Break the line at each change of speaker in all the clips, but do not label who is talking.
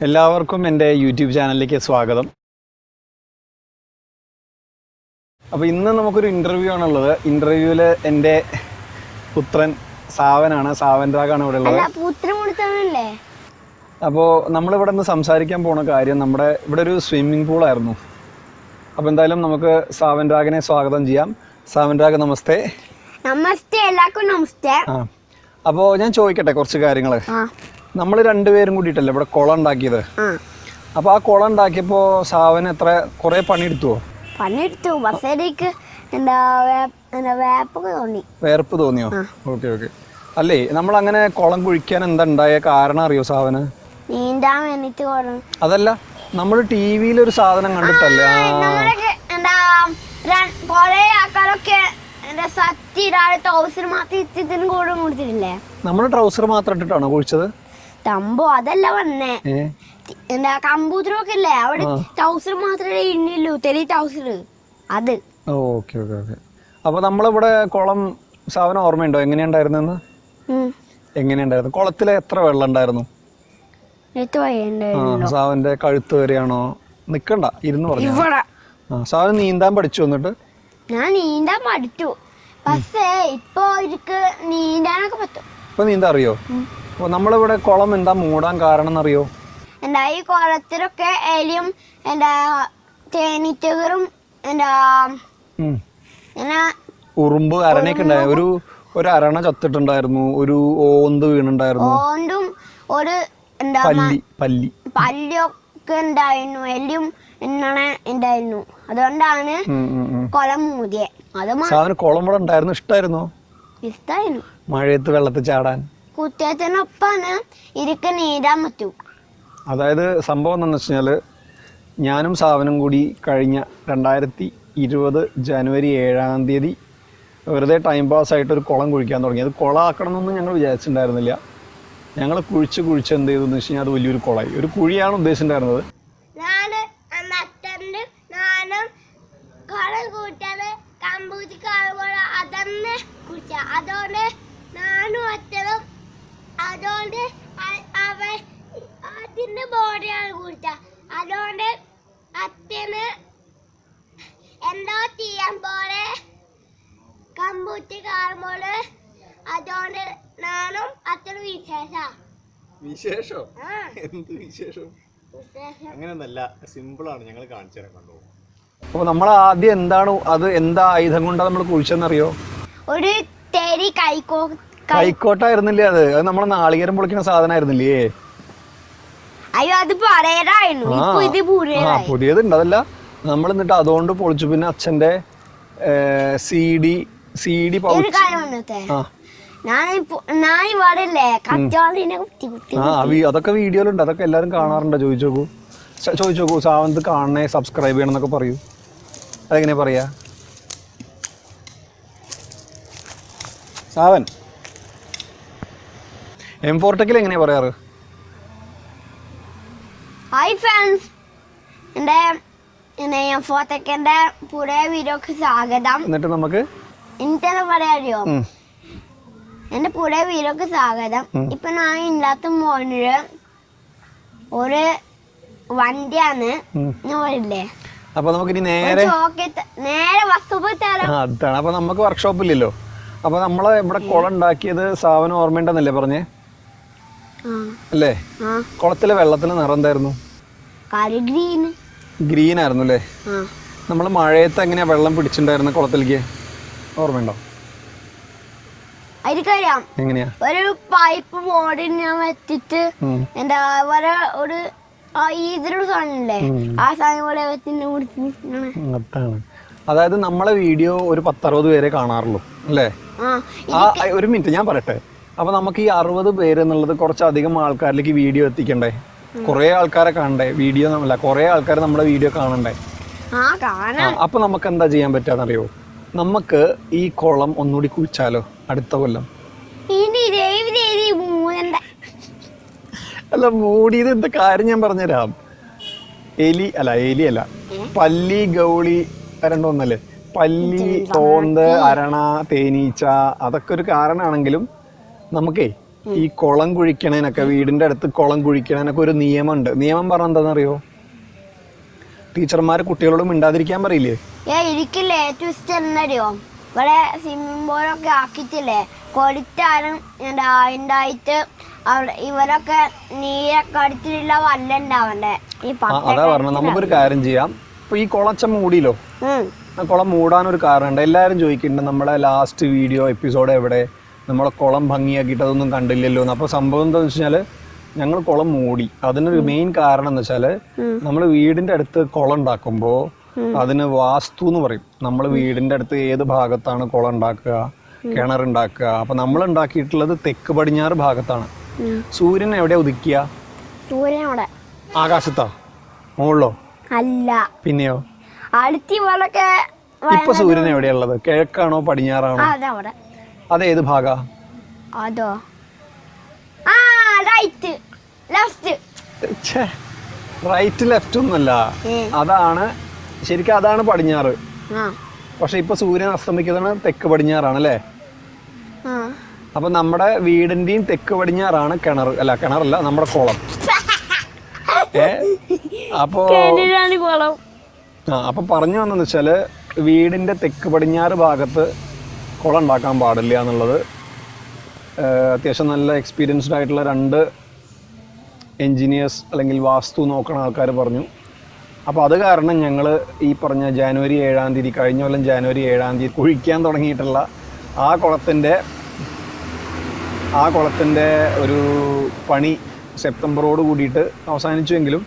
എല്ലാവർക്കും എൻ്റെ യൂട്യൂബ് ചാനലിലേക്ക് സ്വാഗതം. അപ്പോൾ ഇന്ന് നമുക്കൊരു ഇൻ്റർവ്യൂ ആണുള്ളത്. ഇൻ്റർവ്യൂവിൽ എൻ്റെ പുത്രൻ സാവനാണ്, സാവൻ രാഗാണ് ഇവിടെ ഉള്ളത്. അപ്പോൾ നമ്മളിവിടെ നിന്ന് സംസാരിക്കാൻ പോണ കാര്യം, നമ്മുടെ ഇവിടെ ഒരു സ്വിമ്മിംഗ് പൂളായിരുന്നു. അപ്പോൾ എന്തായാലും നമുക്ക് സാവൻ രാഗിനെ സ്വാഗതം ചെയ്യാം. സാവൻ രാഗ് നമസ്തേ.
നമസ്തേ, എല്ലാവർക്കും നമസ്തേ.
അപ്പോൾ ഞാൻ ചോദിക്കട്ടെ കുറച്ച് കാര്യങ്ങൾ. നമ്മൾ രണ്ടുപേരും കൂടിയിട്ടല്ലേ ഇവിടെ കുളം ഉണ്ടാക്കിയത്. അപ്പോൾ ആ കുളം ഉണ്ടാക്കിയപ്പോൾ സാവൻ കുറേ പണിയെടുത്തുവോ?
പണിയെടുത്തു. ബസ്സേലേക്ക്
വേർപ്പ് തോന്നിയോ? Okay okay. അല്ലേ, നമ്മൾ അങ്ങനെ കുളം കുഴിക്കാൻ എന്താ ഉണ്ടായ കാരണം അറിയോ സാവന്?
നീന്താൻ വേണ്ടിട്ട്.
അതല്ല, നമ്മൾ ടി വിയിൽ ഒരു സാധനം കണ്ടിട്ടല്ലേ
കൊറേ ആൾക്കാരൊക്കെ ട്രൗസർ
മാത്രം ഇട്ടിട്ടാണോ കുഴിച്ചത്?
തമ്പോ അതല്ല വന്നേ, കമ്പൂത്തറൊക്കെ അല്ലേ അവിടെ ട്രൗസർ മാത്രമേ ഇന്നുള്ളൂ, തെളി ട്രൗസർ അത്.
Okay okay okay. അപ്പൊ നമ്മളിവിടെ കുളം സാവന ഓർമ്മയുണ്ടോ എങ്ങനെയുണ്ടായിരുന്നെന്ന്? എങ്ങനെയുണ്ടായിരുന്നു? കുളത്തില് എത്ര വെള്ളം ഉണ്ടായിരുന്നു? സാവന്റെ കഴുത്ത് വരെയാണോ? നിക്കണ്ട, ഇരുന്ന് പറഞ്ഞു. സാവൻ നീന്താൻ പഠിച്ചു വന്നിട്ട്?
ഞാൻ നീന്താൻ പഠിച്ചു, പക്ഷേ ഇപ്പൊ എനിക്ക് നീന്താനൊക്കെ പറ്റും.
ഇപ്പൊ നീന്താൻ അറിയോ? അപ്പൊ നമ്മളിവിടെ കുളം എന്താ മൂടാൻ കാരണം എന്നറിയോ?
എന്താ ഈ കുളത്തിലൊക്കെ എലിയും തേനീച്ചകളും
ഉറുമ്പ് അരണയൊക്കെ ഉണ്ടായി. ഒരു അരണ ചത്തിട്ടുണ്ടായിരുന്നു, ഒരു ഓന്ത് വീണുണ്ടായിരുന്നു,
ഓന്തും ഒരു പല്ലിയൊക്കെ ഉണ്ടായിരുന്നു, എലിയും ഉണ്ടായിരുന്നു. അതുകൊണ്ടാണ് കുളം മൂടിയെ.
കുളം ഇവിടെ ഉണ്ടായിരുന്നു. ഇഷ്ടായിരുന്നോ?
ഇഷ്ടായിരുന്നു.
മഴയത്ത് വെള്ളത്തിൽ ചാടാൻ
കുറ്റത്തിനൊപ്പാണ് ഇരിക്ക നീരാൻ പറ്റൂ.
അതായത് സംഭവം എന്താണെന്ന് വെച്ച് കഴിഞ്ഞാൽ, ഞാനും സാവനും കൂടി കഴിഞ്ഞ 2020 ജനുവരി 7-ാം തീയതി വെറുതെ ടൈം പാസ്സായിട്ടൊരു കുളം കുഴിക്കാൻ തുടങ്ങി. അത് കുളമാക്കണമെന്നൊന്നും ഞങ്ങൾ വിചാരിച്ചിട്ടുണ്ടായിരുന്നില്ല. ഞങ്ങൾ കുഴിച്ച് എന്ത് ചെയ്തെന്ന് വെച്ച് കഴിഞ്ഞാൽ അത് വലിയൊരു കുളമായി. ഒരു കുഴിയാണ് ഉദ്ദേശിച്ചിട്ടുണ്ടായിരുന്നത്.
അതുകൊണ്ട് അതിന്റെ ബോഡിയാണ് കുടിച്ച. അതുകൊണ്ട് അച്ഛന് എന്തോ ചെയ്യാൻ പോലെ കമ്പൂറ്റി കാണുമ്പോള്, അതുകൊണ്ട് നാനും അച്ഛന്
വിശേഷം. എന്ത് വിശേഷം? അങ്ങനെയൊന്നല്ല, സിമ്പിളാണ്, ഞങ്ങൾ കാണിച്ചു തരാൻ. കണ്ടോ?
അപ്പൊ നമ്മൾ ആദ്യം എന്താ ആയുധം കൊണ്ടാ നമ്മൾ കുഴിച്ചെന്നറിയോ?
ഒരു തെരി
കൈക്കോട്ടായിരുന്നില്ലേ? അത് നമ്മളെ നാളികേരം പൊളിക്കുന്ന സാധനമായിരുന്നില്ലേ?
അയ്യോ, അത്
പുതിയതുണ്ട്. അതല്ല, നമ്മൾ എന്നിട്ട് അതുകൊണ്ട് പൊളിച്ചു. പിന്നെ അച്ഛന്റെ CD പൗച്ച്. അതൊക്കെ വീഡിയോയിലുണ്ട്, അതൊക്കെ എല്ലാരും കാണാറുണ്ട്. ചോദിച്ചോക്കൂ സാവന്ത് കാണണേ, സബ്സ്ക്രൈബ് ചെയ്യണം എന്നൊക്കെ പറയൂ. അതെങ്ങനെയാ പറയാ സാവൻ? M4 എങ്ങനെയാ പറയാറ്?
ഹായ് ഫ്രണ്ട്സ്, എൻ്റെ M4 പുതിയ വീഡിയോക്ക് സ്വാഗതം.
എന്നിട്ട് നമുക്ക്
എനിക്കെന്താ പറയാറിയോ? എന്റെ പുതിയ വീഡിയോക്ക് സ്വാഗതം. ഇപ്പൊ ഞാൻ ഇല്ലാത്ത മോനില് ഒരു വണ്ടിയാണ് പറയില്ലേ.
അപ്പൊ നമുക്ക് ഇനി നേരെ അതാണ്. അപ്പൊ നമുക്ക് വർക്ക്ഷോപ്പില്ലല്ലോ. അപ്പൊ നമ്മളെ ഇവിടെ കുളം ഉണ്ടാക്കിയത് സാവന ഓർമ്മയുണ്ടെന്നല്ലേ പറഞ്ഞേ? അല്ലേ? കുളത്തിലെ വെള്ളത്തിന് നിറം എന്തായിരുന്നു? ഗ്രീൻ ആയിരുന്നു അല്ലേ? നമ്മള് മഴയത്ത് എങ്ങനെയാ വെള്ളം പിടിച്ചിട്ടുണ്ടായിരുന്ന കുളത്തിലേക്ക് ഓർമ്മയുണ്ടോ? എങ്ങനെയാ?
ഒരു പൈപ്പ് മോഡിൽ ഞാൻ വെച്ചിട്ട് എന്താ ഒരു ഇതിലൊരു സാധനല്ലേ, ആ സാധനം പോലെ
അതാണ്. അതായത് നമ്മളെ വീഡിയോ ഒരു 10-60 പേരെ കാണാറുള്ളൂ അല്ലേ? ഒരു മിനിറ്റ് ഞാൻ പറയട്ടെ. അപ്പൊ നമുക്ക് ഈ 60 പേര് എന്നുള്ളത് കുറച്ചധികം ആൾക്കാരിലേക്ക് വീഡിയോ എത്തിക്കണ്ടേ? കുറെ ആൾക്കാരെ കാണണ്ടേ? വീഡിയോ അല്ല, കുറെ ആൾക്കാർ നമ്മുടെ വീഡിയോ കാണണ്ടേ? അപ്പൊ നമുക്ക് എന്താ ചെയ്യാൻ പറ്റാന്നറിയോ? നമുക്ക് ഈ കുളം ഒന്നുകൂടി കുഴിച്ചാലോ അടുത്ത കൊല്ലം? അല്ല, മൂടിയത് എന്താ കാര്യം ഞാൻ പറഞ്ഞുതരാം. എലി അല്ല, പല്ലി ഗൗളി രണ്ടൊന്നല്ലേ? പല്ലി, ഓന്ത്, അരണ, തേനീച്ച, അതൊക്കെ ഒരു കാരണമാണെങ്കിലും നമുക്കേ ഈ കുളം കുഴിക്കണേനൊക്കെ വീടിന്റെ അടുത്ത് കുളം കുഴിക്കണേനൊക്കെ ഒരു നിയമമുണ്ട്. നിയമം പറഞ്ഞാൽ എന്താണെന്നറിയോ? ടീച്ചർമാർ കുട്ടികളോട് മിണ്ടാതിരിക്കാൻ പറയില്ലേ?
എനിക്കില്ലേ ഏറ്റവും ഇഷ്ടം എന്നറിയോ, ഇവിടെ സ്വിമ്മിംഗ് പൂളൊക്കെ ആക്കിയിട്ടില്ലേ കൊടുത്താലും ഉണ്ടായിട്ട് ഇവരൊക്കെ നീരൊക്കെ അടുത്തിലുള്ള വല്ല ഉണ്ടാവണ്ടേ.
അതാ പറഞ്ഞ നമുക്കൊരു കാര്യം ചെയ്യാം. ഇപ്പൊ ഈ കുളച്ച മൂടിയില്ലോ, ആ കുളം മൂടാനൊരു കാരണമുണ്ട്. എല്ലാവരും ചോദിക്കുന്നുണ്ട് നമ്മളെ ലാസ്റ്റ് വീഡിയോ എപ്പിസോഡ് എവിടെ, നമ്മളെ കുളം ഭംഗിയാക്കിയിട്ട് അതൊന്നും കണ്ടില്ലല്ലോ എന്ന്. അപ്പോൾ സംഭവം എന്താണെന്ന് വെച്ചാൽ ഞങ്ങൾ കുളം മൂടി. അതിനൊരു മെയിൻ കാരണം എന്ന് വെച്ചാൽ നമ്മൾ വീടിന്റെ അടുത്ത് കുളം ഉണ്ടാക്കുമ്പോൾ അതിന് വാസ്തു എന്ന് പറയും. നമ്മൾ വീടിന്റെ അടുത്ത് ഏത് ഭാഗത്താണ് കുളം ഉണ്ടാക്കുക, കിണറുണ്ടാക്കുക. അപ്പൊ നമ്മൾ ഉണ്ടാക്കിയിട്ടുള്ളത് തെക്ക് പടിഞ്ഞാറ് ഭാഗത്താണ്. സൂര്യൻ എവിടെയാ ഉദിക്കുക?
സൂര്യനോടെ
ആകാശത്താ, മുകളിലോ?
അല്ല,
പിന്നെയോ?
അടുത്തിവളൊക്കെ
ഇപ്പൊ സൂര്യൻ എവിടെയുള്ളത്? കിഴക്കാണോ പടിഞ്ഞാറാണോ?
അതവിടെ.
അതേത് ഭാഗ?
അതോ റൈറ്റ് ലെഫ്റ്റ്.
റൈറ്റ് ലെഫ്റ്റ് ഒന്നുമല്ല, അതാണ് ശരിക്കും അതാണ് പടിഞ്ഞാറ്. പക്ഷെ ഇപ്പൊ സൂര്യൻ അസ്തമിക്കുന്നത് തെക്ക് പടിഞ്ഞാറാണ് അല്ലേ? അപ്പൊ നമ്മുടെ വീടിന്റെയും തെക്ക് പടിഞ്ഞാറാണ് കിണർ. അല്ല, കിണറല്ല, നമ്മുടെ കുളം. അപ്പോ അപ്പൊ പറഞ്ഞു വന്നെന്ന് വെച്ചാല് വീടിന്റെ തെക്ക് പടിഞ്ഞാറ് ഭാഗത്ത് കുളം ഉണ്ടാക്കാൻ പാടില്ല എന്നുള്ളത് അത്യാവശ്യം നല്ല എക്സ്പീരിയൻസ്ഡ് ആയിട്ടുള്ള 2 എൻജിനീയേഴ്സ് അല്ലെങ്കിൽ വാസ്തു നോക്കണ ആൾക്കാർ പറഞ്ഞു. അപ്പോൾ അത് കാരണം ഞങ്ങൾ ഈ പറഞ്ഞ ജനുവരി 7-ാം തീയതി, കഴിഞ്ഞ കൊല്ലം ജനുവരി 7-ാം തീയതി കുഴിക്കാൻ തുടങ്ങിയിട്ടുള്ള ആ കുളത്തിൻ്റെ ഒരു പണി സെപ്റ്റംബറോട് കൂടിയിട്ട് അവസാനിച്ചുവെങ്കിലും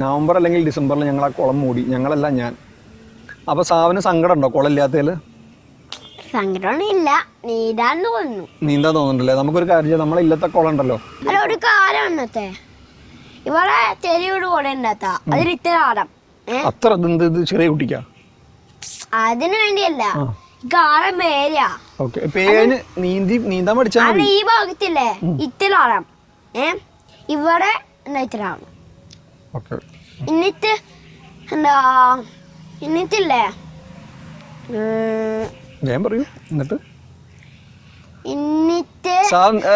നവംബർ അല്ലെങ്കിൽ ഡിസംബറിൽ ഞങ്ങൾ ആ കുളം മൂടി. ഞങ്ങളല്ല, ഞാൻ. അപ്പോൾ സാവിന് സങ്കടം ഉണ്ടോ കുളം ഇല്ലാത്തതിൽ?
സങ്കടമില്ല, നീന്താൻ തോന്നുന്നു.
നീന്താൻ തോന്നുന്നുണ്ടല്ലേ? നമുക്കൊരു കാര്യം ചെയ്യാം, നമ്മളെ ഇല്ലത്തെ കുളം ഉണ്ടല്ലോ.
അല്ല, ഒരു കാലം ഉണ്ടത്തെ ഇവിടെ ചെറിയൊരു കുളം ഉണ്ടാത്ത അതിൽ ഇത്ര ആടം.
അത്ര ഇത് ചെറിയ കുട്ടിക്കാ?
അതിനു വേണ്ടിയല്ല, കാലം പേരാ.
നീന്താൻ പഠിച്ചാ
ഈ ഭാഗത്തില്ലേ ഇത്ര ആടം, ഇവിടെ ഇത്ര ആടം. എന്നിട്ടില്ലേ
പറയൂ. എന്നിട്ട്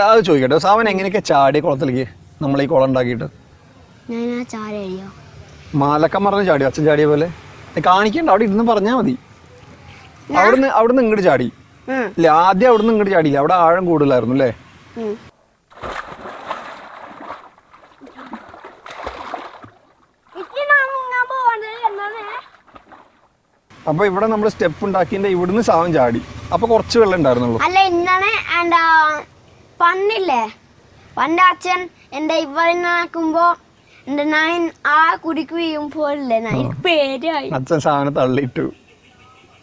അത് ചോദിക്കട്ടെ, സാവൻ എങ്ങനെയൊക്കെ ചാടിയ കുളത്തിലേക്ക് നമ്മൾ ഈ കുളം ഉണ്ടാക്കിയിട്ട്? മാലക്കം പറഞ്ഞ് ചാടി, അച്ഛൻ ചാടിയ പോലെ കാണിക്കണ്ട, അവിടെ ഇരുന്ന് പറഞ്ഞാ മതി. അവിടുന്ന് ഇങ്ങോട്ട് ചാടി അല്ലേ? ആദ്യം അവിടുന്ന് ഇങ്ങോട്ട് ചാടിയില്ല, അവിടെ ആഴം കൂടുതലായിരുന്നു അല്ലേ? അപ്പൊ ഇവിടെ നമ്മൾ സ്റ്റെപ്പ് ഉണ്ടാക്കിന്റെ ഇവിടുന്ന് സാവൻ ചാടി. അപ്പൊ കുറച്ച് വെള്ളം ഉണ്ടായിരുന്നുള്ളൂ.
അല്ല, ഇന്നാണ് പണ്ടില്ലേ, പണ്ട് അച്ഛൻ എന്റെ ഇവിടെ നടക്കുമ്പോ ഞാൻ ആ കുടിക്ക് വീഴുമ്പോഴല്ലേ പേരായി
അച്ഛൻ സാവനെ തള്ളിയിട്ടു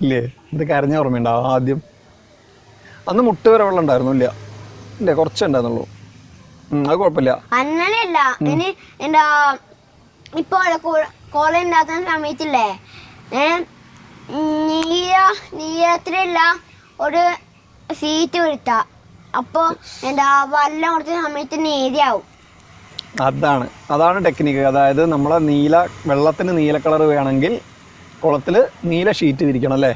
ഇല്ലേ? ഇത് കരഞ്ഞ ഓർമ്മയുണ്ടാവും ആദ്യം. അന്ന് മുട്ട് വരെ വെള്ളം ഉണ്ടായിരുന്നു ഇല്ല? ഇല്ലേ, കുറച്ചുണ്ടായിരുന്നുള്ളൂ. അത് കുഴപ്പമില്ല.
അങ്ങനെയല്ല, ഇനി എന്താ ഇപ്പൊ കോള ഉണ്ടാക്കുന്ന സമയത്തില്ലേ നീരത്തിലുള്ള ഒരു സീറ്റ് വരുത്ത, അപ്പൊ എന്താ വെള്ളം കുറച്ച സമയത്ത് നേരിയാവും.
അതാണ് ടെക്നിക്ക്. അതായത് നമ്മളെ വെള്ളത്തിന് നീല കളർ വേണമെങ്കിൽ കുളത്തിൽ നീല ഷീറ്റ് വിരിക്കണം അല്ലേ?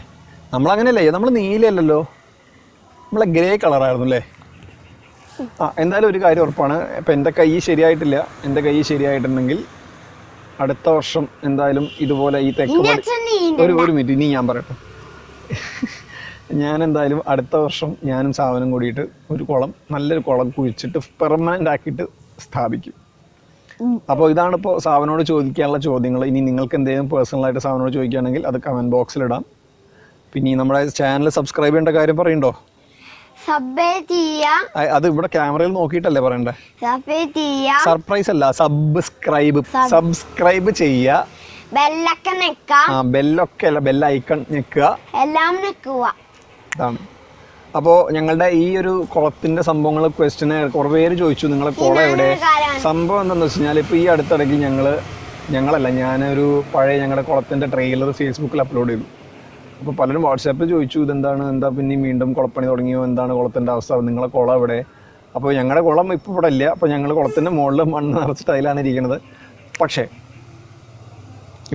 നമ്മളങ്ങനെയല്ലേ, നമ്മൾ നീലയല്ലല്ലോ, നമ്മളെ ഗ്രേ കളറായിരുന്നു അല്ലേ? എന്തായാലും ഒരു കാര്യം ഉറപ്പാണ്, ഇപ്പം എൻ്റെ കൈ ശരിയായിട്ടില്ല. എൻ്റെ കൈ ശരിയായിട്ടുണ്ടെങ്കിൽ അടുത്ത വർഷം എന്തായാലും ഇതുപോലെ ഈ തെക്ക് ഒരു മിനിറ്റ് ഇനി ഞാൻ പറയട്ടെ. ഞാൻ എന്തായാലും അടുത്ത വർഷം ഞാനും സാവനും കൂടിയിട്ട് ഒരു കുളം, നല്ലൊരു കുളം കുഴിച്ചിട്ട് പെർമനൻ്റ് ആക്കിയിട്ട് സ്ഥാപിക്കും. അപ്പോൾ ഇതാണിപ്പോൾ സാവനോട് ചോദിക്കാനുള്ള ചോദ്യങ്ങൾ. ഇനി നിങ്ങൾക്ക് എന്തെങ്കിലും പേഴ്സണലായിട്ട് സാവനോട് ചോദിക്കുകയാണെങ്കിൽ അത് കമൻറ്റ് ബോക്സിലിടാം. പിന്നെ നമ്മുടെ ചാനൽ സബ്സ്ക്രൈബ് ചെയ്യേണ്ട കാര്യം പറയണ്ടോ? അത് ഇവിടെ ക്യാമറയിൽ നോക്കിയിട്ടല്ലേ പറയണ്ടേ? സർപ്രൈസ് അല്ല, സബ്സ്ക്രൈബ് ചെയ്യുക, ബെല്ലൊക്കെ അല്ല, ബെൽ ഐക്കൺ ഞെക്കുക,
എല്ലാം ഞെക്കുക.
അതാണ്. അപ്പോൾ ഞങ്ങളുടെ ഈ ഒരു കുളത്തിന്റെ സംഭവങ്ങൾ ക്വസ്റ്റ്യന് കുറേ പേര് ചോദിച്ചു, നിങ്ങളെ കുളം എവിടെ? സംഭവം എന്താണെന്ന് വെച്ച് കഴിഞ്ഞാൽ ഇപ്പോൾ ഈ അടുത്തിടയ്ക്ക് ഞാനൊരു പഴയ ഞങ്ങളുടെ കുളത്തിന്റെ ട്രെയിലർ ഫേസ്ബുക്കിൽ അപ്ലോഡ് ചെയ്തു. അപ്പോൾ പലരും വാട്സാപ്പിൽ ചോദിച്ചു, എന്താ പിന്നെ വീണ്ടും കുളപ്പണി തുടങ്ങിയോ, എന്താണ് കുളത്തിൻ്റെ അവസ്ഥ, നിങ്ങളെ കുളം എവിടെ? അപ്പോൾ ഞങ്ങളുടെ കുളം ഇപ്പോൾ ഇവിടെ ഇല്ല. അപ്പോൾ ഞങ്ങൾ കുളത്തിൻ്റെ മുകളിൽ മണ്ണ് നിറച്ചിട്ട് അതിലാണ് ഇരിക്കുന്നത്. പക്ഷേ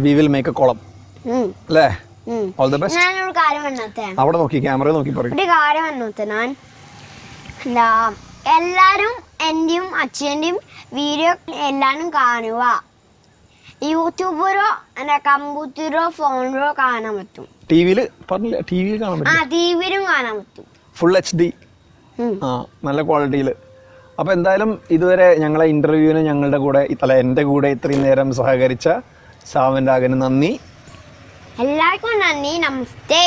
വി വിൽ മേക്ക് എ കുളം അല്ലേ? All the best.
ഞാനൊരു കാര്യം വന്നത്തെ,
അവിടെ നോക്കി ക്യാമറ നോക്കി പറയും.
ഒരു കാര്യം വന്നത്തെ, ഞാൻ എല്ലാരും എന്റെയും അച്ഛന്റെയും വീഡിയോ എല്ലാരും കാണുക. യൂട്യൂബറോ കമ്പ്യൂട്ടറോ ഫോണിലോ കാണാൻ പറ്റും.
ടിവിയിൽ പറഞ്ഞില്ല, ടിവിയിൽ കാണാൻ പറ്റും.
ടിവിയിലും കാണാൻ പറ്റും.
Full HD. ആ, നല്ല ക്വാളിറ്റിയിൽ. അപ്പോൾ എന്തായാലും ഇതുവരെ ഞങ്ങളെ ഇന്റർവ്യൂവിന് ഞങ്ങളുടെ കൂടെ എൻ്റെ കൂടെ ഇത്രയും നേരം സഹകരിച്ച സാവൻ രാഗന് നന്ദി.
എല്ലാവർക്കും നന്ദി. നമസ്തേ.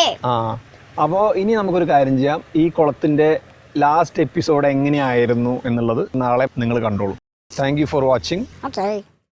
അപ്പോൾ ഇനി നമുക്കൊരു കാര്യം ചെയ്യാം. ഈ കുളത്തിൻ്റെ ലാസ്റ്റ് എപ്പിസോഡ് എങ്ങനെയായിരുന്നു എന്നുള്ളത് നാളെ നിങ്ങൾ കണ്ടോളൂ. Thank you for watching.
Okay.